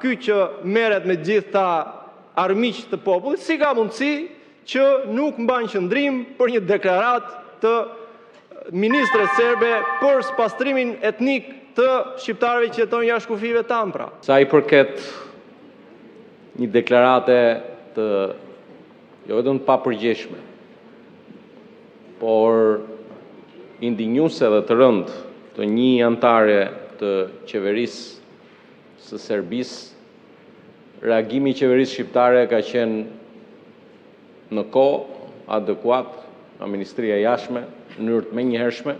ky që merret me gjithë ta armiq të popullit, si ka mundësi që nuk mban qëndrim për një deklaratë të ministres serbe për pastrimin etnik të shqiptarëve që jetojnë jashtë kufive tanë pra. Sa i përket një deklarate të jo vetëm të papërgjeshme, por indinjuese dhe të rëndë të një anëtare të qeverisë së Serbisë, reagimi i qeverisë shqiptare ka qenë në kohë adekuat nga Ministria e Jashtme, në mënyrë të menjëhershme.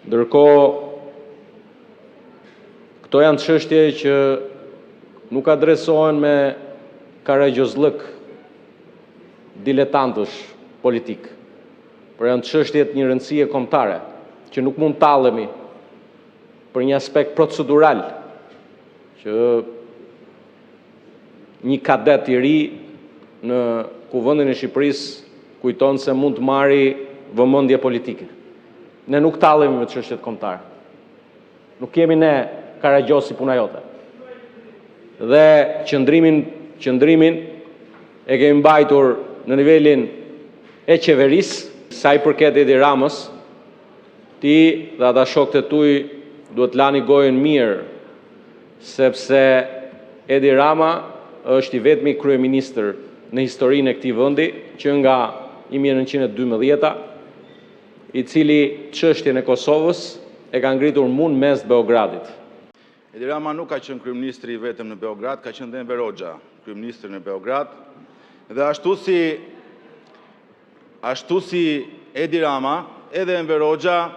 Ndërkohë, këto janë çështje që nuk adresohen me karagjozllëk diletantësh politik, por janë çështje të një rëndësie kombëtare, që nuk mund tallemi për një aspekt procedural, që një kadet i ri në Kuvendin e Shqipërisë kujton se mund të marrë vëmendje politike. Ne nuk tallemi me çështjet kombëtare. Nuk jemi ne karagjos si puna jote. Dhe qëndrimin e kemi mbajtur në nivelin e qeverisë. Sa i përket Edi Ramës, ti dhe ata shokët e tuaj duhet lani gojën mirë, sepse Edi Rama është i vetmi kryeministër në historinë e këtij vendi që nga 1912, i cili çështjen e Kosovës e ka ngritur mes Beogradit. Edi Rama nuk ka qenë kryeministri vetëm në Beograd, ka qenë dhe Enver Hoxha, kryeministri në Beograd, dhe ashtu si Edi Rama, edhe Enver Hoxha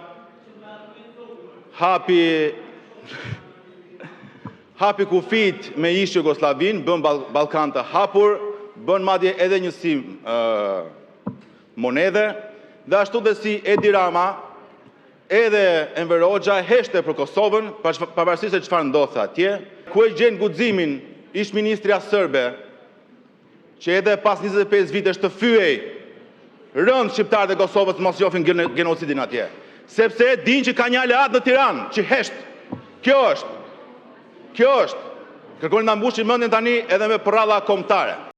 hapi kufit me ish Jugoslavin, bën Ballkan të hapur, bën madje edhe një sim monedhe, dhe ashtu dhe si Edi Rama, edhe Enver Hoxha heshte për Kosovën, pavarësisht se çfarë ndodhte atje, ku e gjen guximin ish ministrja serbe, që edhe pas 25 vitesh të fyej rënd shqiptarët e Kosovës mos jofin genocidin atje. Sepse e din që ka një aleat në Tiranë, që hesht. Kjo është. Kërkojnë ta mbushin mendjen tani edhe me porralla kombëtare.